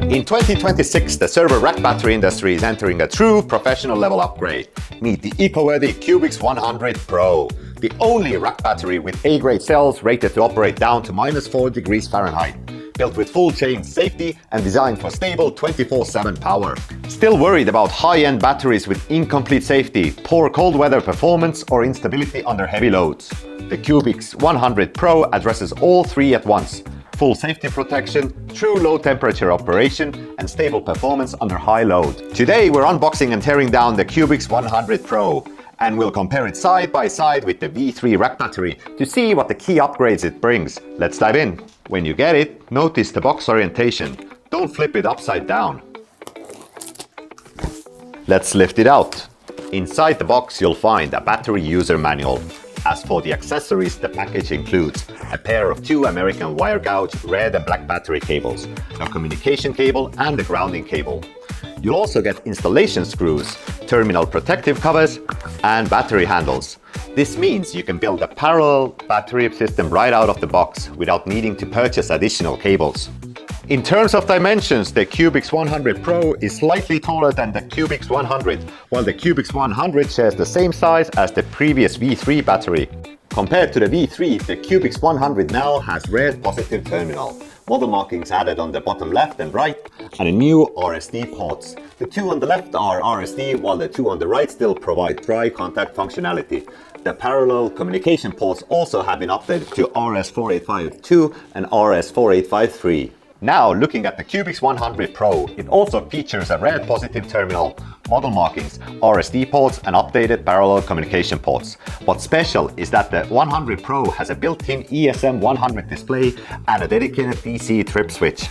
In 2026, the server rack battery industry is entering a true professional level upgrade. Meet the ECO-WORTHY Cubix 100 Pro, the only rack battery with A-grade cells rated to operate down to -4 degrees Fahrenheit. Built with full chain safety and designed for stable 24/7 power. Still worried about high-end batteries with incomplete safety, poor cold weather performance or instability under heavy loads? The Cubix 100 Pro addresses all three at once. Full safety protection, true low temperature operation, and stable performance under high load. Today we're unboxing and tearing down the Cubix 100 Pro, and we'll compare it side by side with the V3 rack battery to see what the key upgrades it brings. Let's dive in. When you get it, notice the box orientation. Don't flip it upside down. Let's lift it out. Inside the box you'll find a battery user manual. As for the accessories, the package includes a pair of 2 American wire gauge red and black battery cables, a communication cable and a grounding cable. You'll also get installation screws, terminal protective covers, and battery handles. This means you can build a parallel battery system right out of the box without needing to purchase additional cables. In terms of dimensions, the Cubix 100 Pro is slightly taller than the Cubix 100, while the Cubix 100 shares the same size as the previous V3 battery. Compared to the V3, the Cubix 100 now has red positive terminal, model markings added on the bottom left and right, and a new RSD ports. The 2 on the left are RSD, while the 2 on the right still provide dry contact functionality. The parallel communication ports also have been updated to RS485.2 and RS485.3. Now, looking at the Cubix 100 Pro, it also features a red positive terminal, model markings, RSD ports, and updated parallel communication ports. What's special is that the 100 Pro has a built-in ESM100 display and a dedicated DC trip switch.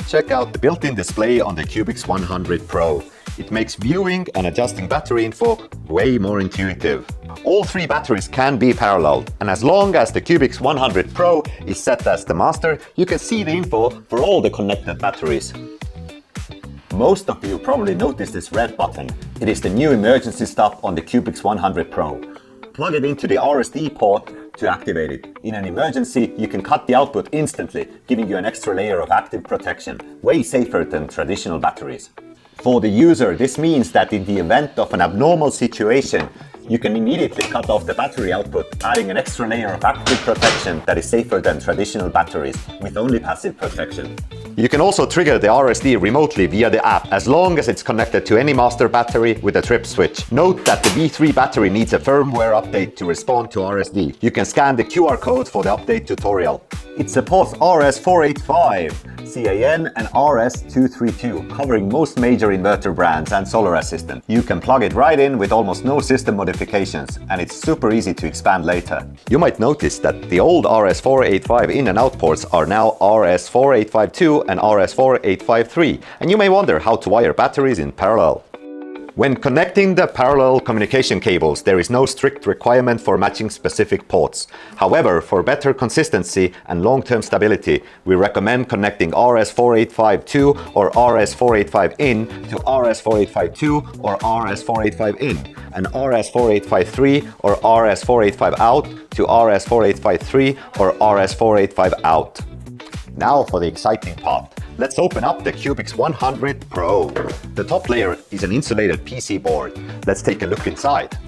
Check out the built-in display on the Cubix 100 Pro. It makes viewing and adjusting battery info way more intuitive. All 3 batteries can be paralleled, and as long as the Cubix 100 Pro is set as the master, you can see the info for all the connected batteries. Most of you probably noticed this red button. It is the new emergency stop on the Cubix 100 Pro. Plug it into the RSD port to activate it. In an emergency, you can cut the output instantly, giving you an extra layer of active protection, way safer than traditional batteries. For the user, this means that in the event of an abnormal situation, you can immediately cut off the battery output, adding an extra layer of active protection that is safer than traditional batteries with only passive protection. You can also trigger the RSD remotely via the app, as long as it's connected to any master battery with a trip switch. Note that the V3 battery needs a firmware update to respond to RSD. You can scan the QR code for the update tutorial. It supports RS485, CAN and RS232, covering most major inverter brands and solar assistant. You can plug it right in with almost no system modifications, and it's super easy to expand later. You might notice that the old RS485 in and out ports are now RS4852 and RS4853, and you may wonder how to wire batteries in parallel. When connecting the parallel communication cables, there is no strict requirement for matching specific ports. However, for better consistency and long-term stability, we recommend connecting RS4852 or RS485in to RS485.2 or RS485in, and RS4853 or RS485 out to RS485.3 or RS485 out. Now for the exciting part. Let's open up the Cubix 100 Pro. The top layer is an insulated PC board. Let's take a look inside.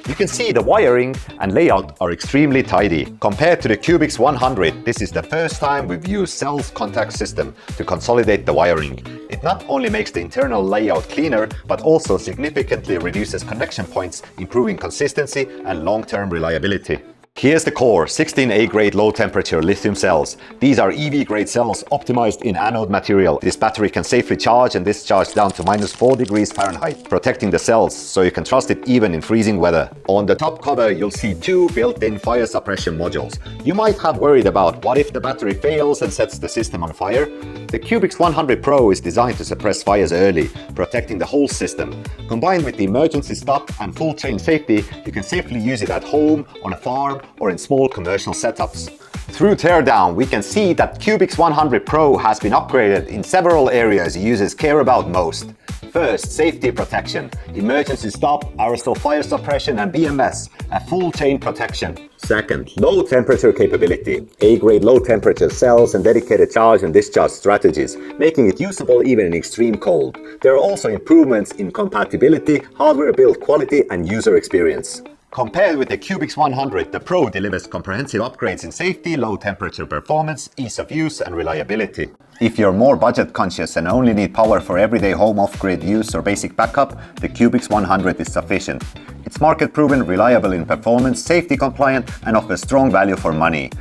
You can see the wiring and layout are extremely tidy. Compared to the Cubix 100, this is the first time we've used Cell's contact system to consolidate the wiring. It not only makes the internal layout cleaner, but also significantly reduces connection points, improving consistency and long-term reliability. Here's the core, 16 A-grade low-temperature lithium cells. These are EV-grade cells optimized in anode material. This battery can safely charge and discharge down to -4 degrees Fahrenheit, protecting the cells so you can trust it even in freezing weather. On the top cover, you'll see 2 built-in fire suppression modules. You might have worried about what if the battery fails and sets the system on fire? The Cubix 100 Pro is designed to suppress fires early, protecting the whole system. Combined with the emergency stop and full chain safety, you can safely use it at home, on a farm, or in small commercial setups. Through Teardown, we can see that Cubix 100 Pro has been upgraded in several areas users care about most. First, safety protection. Emergency stop, aerosol fire suppression and BMS, a full chain protection. Second, low temperature capability. A-grade low temperature cells and dedicated charge and discharge strategies, making it usable even in extreme cold. There are also improvements in compatibility, hardware build quality and user experience. Compared with the Cubix 100, the Pro delivers comprehensive upgrades in safety, low temperature performance, ease of use and reliability. If you're more budget conscious and only need power for everyday home off-grid use or basic backup, the Cubix 100 is sufficient. It's market-proven, reliable in performance, safety compliant and offers strong value for money.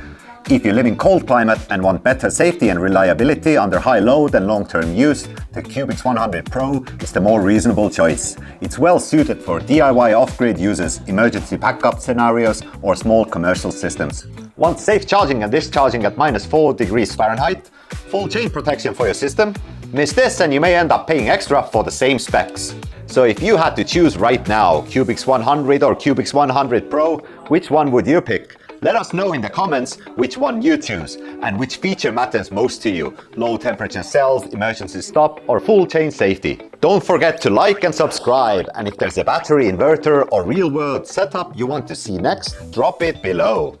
If you live in cold climate and want better safety and reliability under high load and long-term use, the Cubix 100 Pro is the more reasonable choice. It's well suited for DIY off-grid users, emergency backup scenarios or small commercial systems. Want safe charging and discharging at -4 degrees Fahrenheit? Full chain protection for your system? Miss this and you may end up paying extra for the same specs. So if you had to choose right now, Cubix 100 or Cubix 100 Pro, which one would you pick? Let us know in the comments which one you choose and which feature matters most to you. Low temperature cells, emergency stop or full chain safety. Don't forget to like and subscribe, and if there's a battery inverter or real world setup you want to see next, drop it below.